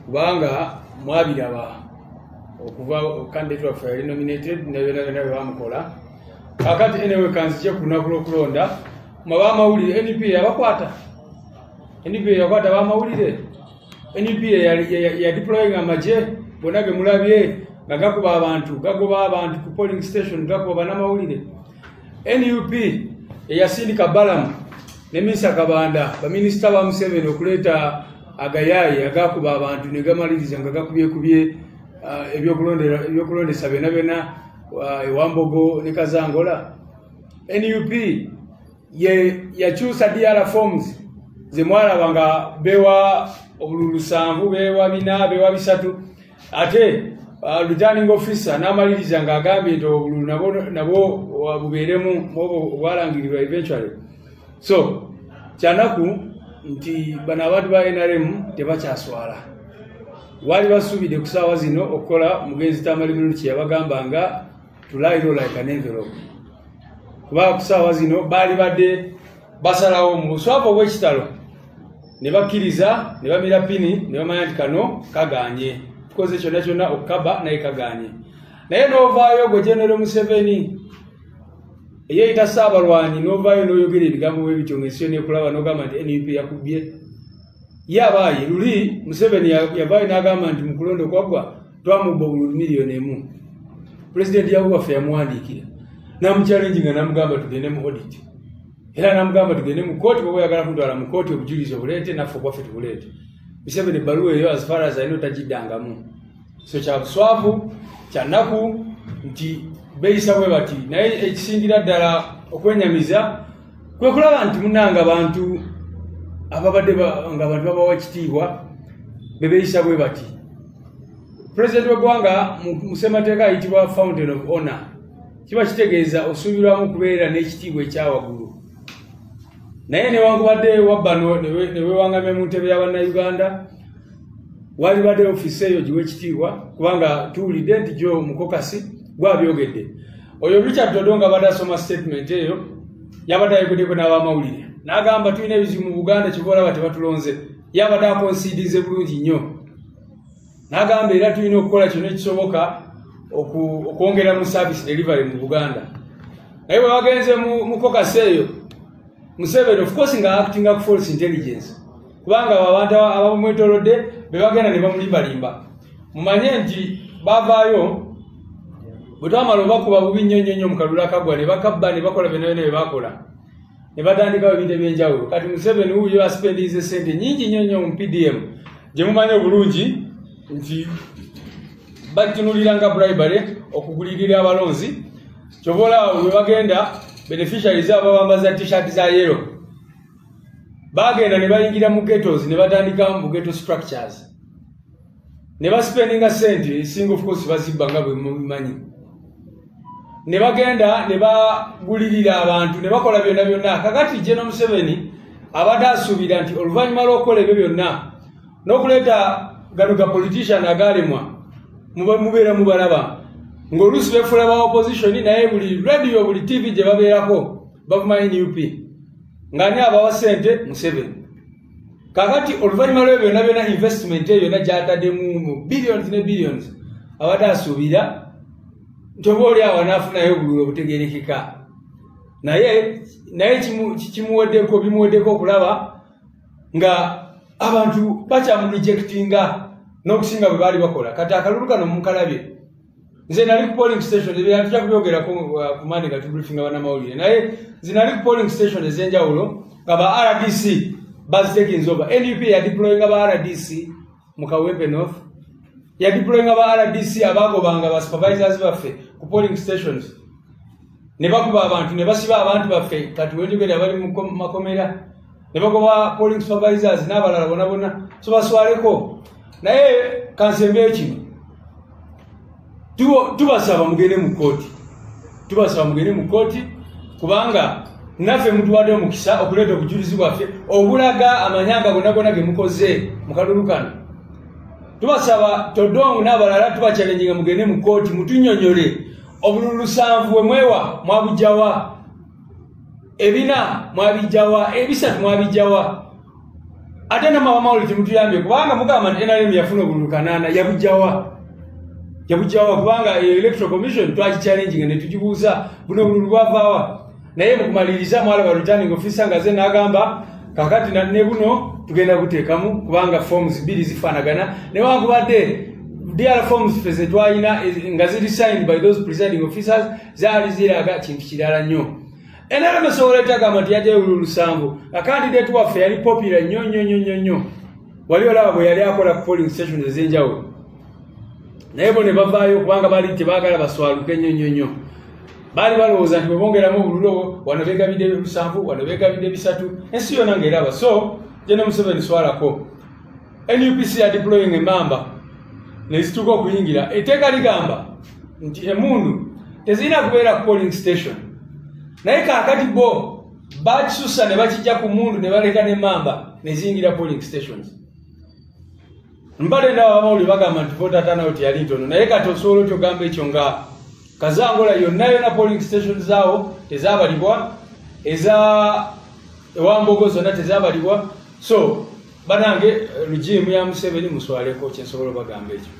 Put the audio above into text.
kubanga mwabiraba okuva candidate waffe yali nominated nebena bamukola kakati enewe kanzije kunakulo kulonda maba amawulire NUP yabakwata bamawulire NUP ya deploying amaje bonage mulabye gakuba abantu ku polling station gakuba namawulire NUP yasindika Balamu ne Misa Kabanda baminister ba Museveni okuleta agayayi agakuba abantu ne gamaliriza ngagakubye ebyokulondesa bena Wambogo ne Kazangola. NUP yakyusa DR forms zemwalabanga bewa obululu 7 bewa 4 bewa 3 ate returning officer n'amaliriza ng'agambye nti obululu nabo wabubeeremu obwalangirirwa eventually. So kyanaku nti bano abantu ba NRM tebakyaswala wali basuubidde ku ssaawa zino okukola mugenzi Tamale kye yabagamba nga to lie low like an envelope kuba ku ssaawa zino baali badde basalawo mu buswavu obw'ekitalo ne bakkiriza ne bamira pini ne bamanya nti kano kaganye tukoze kyonna okukaba naye kaganye naye n'ovaayo gwe General Museveni eyita Saabalwanyi n'ovaayo n'oyogera ebigambo bwe bityo ng'ensi yonna ekulaba n'ogamba nti NUP yakubye yabaaye luli Museveni yavaayo n'agamba nti mu kulonda okwaggwa twamubba obululu 1,000,000 President yawaffe yamuwandiikira n'amuchallenge nga n'amugamba tugende mu audit era n'amugamba tugende mu kooti bwe oyagala kutwala mu kooti obujulizi obuleete naffe obwaffe tubuleete. Museveni ebbaluwa eyo as far as ayina otagiddangamu. So kya buswavu kyanaku nti beeyisa bwe bati naye ekisingira ddala okwenyamiza kwe kulaba nti munnanga abantu ababadde nga abantu babawa ekitiibwa beeyisa bwe bati. President w'eggwanga mu ssemateeka ayitibwa Fountain of Honor kiba kitegeeza osuubirwamu kubeera n'ekitiibwa ekyawaggulu. Naye newankubadde wabbano ne weewangamye mu ntebe y'Abannayuganda wali badde ofisi eyo giwe ekitiibwa kubanga tuwulidde nti gyo mukokasi gwabyogedde. Oyo Richard Odonga badde asoma statement eyo yabadde ayogeddeko n'abamawulire n'agamba tulina ebizibu mu Buganda kiboolaba tebatulonze yabadde akonsiidize bulungi nnyo n'agamba era tulina okukola kyonna ekisoboka okwongera mu service delivery mu Buganda. Naye bwe bagenze mu kokasi eyo Museveni of course nga acting ku false intelligence kubanga abantu abamwetolodde be bagenda ne bamulimbalimba. Mumanye nti bavaayo bwe twamala obakuba bubi nnyo mu kalulu akagwa ne bakabba ne bakola byonna bye bakola ne batandikawo ebintu ebyenjawulo. Kati Museveni wuuyo aspendize sente nyingi nnyo mu PDM gye mumanyi obulungi nti batunulira nga bribery okugulirira abalonzi kyobola we bagenda beneficiaries ababambaza t-shirt za yellow bagenda ne bayingira mu ghettos ne batandika mu ghetto structures ne baspendinga sente single of course bazibba nga bwe mumanyi ne bagenda ne bagulirira abantu ne bakola byonna. Kakati General Museveni abadde asuubira nti oluvannyuma lw'okukola ebyo byonna n'okuleeta gano ga politician agaalemwa mubeera mubalaba ng'oluusi beefula ba opposition naye buli radio buli TV gye babeerako bakumanyi NUP ng'ani abawa sente Museveni. Kakati oluvannyuma lw'ebyo byonna investment eyo yonna gy'ataddemu billions ne billions abadde asuubira nti oba oli awo n'afunayo obululu obutegeerekeka naye bimuweddeko okulaba nga abantu bakyamurejectinga n'okusinga bwe baali bakola. Kati akalulu kano mukalabye nze nali ku polling station tujja kubyogerako ku mande nga tubriefinga bannamawulire naye nze nali ku polling station ez'enjawulo nga ba RDC bazitekinze over. NUP yadeployinga ba RDC mu Kawempe North yadeployinga ba RDC abagobanga ba supervisors baffe ku polling stations ne bakuba abantu ne basiba abantu baffe kati wenjogera bali mu makomera ne bagoba polling supervisors n'abalala bonna so baswaleko. Naye kansembe kino tubasaba mugende mu kooti kubanga naffe mutuwadde omukisa okuleeta obujulizi bwaffe obulaga amanyanga gonna ge mukoze mu kalulu kano. Tubasaba Todong n'abalala tubachallenginga mugende mu kooti mutunnyonnyole obululu 7 bwe mwewa mwabujjawa ebina mwabijjawa ebisatu mwabijjawa ate na mawamawuli timutuyambye kubanga mugamba nti NRM yafuna obululu 8 yabujjawa kubanga electoral commission twakichallenging ne tujibuuza buno obululu bwavaawa naye mukumaliriza mwala wa returning officer ngaze n'agamba kakati ne buno tugenda kuteekamu kubanga forms 2 zifaanagana ne wankubadde DR forms feze twalina nga ziri signed by those presiding officers zaali ziraga kintu kirala nnyo. NRM esobola etagamba nti yajja obululu 7 candidate waffe yali popular nnyo wali olaba bwe yali akola ku polling stations ez'enjawulo naye bo ne bavaayo kubanga baali tebaagala baswaluke nnyo baali balowooza nti bwebongeramu obululu wano beegabidde 7 wano beegabidde 3 ensi yonna ng'eraba. So je ne Museveni swalako NUPC ya deploying emamba nezituuka okuyingira etteeka ligamba nti emundu tezirina kubeera ku polling station naye kaakati bo bakisusa ne bakijja ku mundu ne baleka n'emmamba neziyingira polling stations. Mpale ndawo abawuli bagamba nti voter turnout yali ntono naye kati osobola otyo gamba ekyo nga Kazangola yonna polling stations zaawo tezabalibwa eza ewambogo zonna tezabalibwa. So banange regime ya Museveni muswaleko kyensobola bagamba ekyo.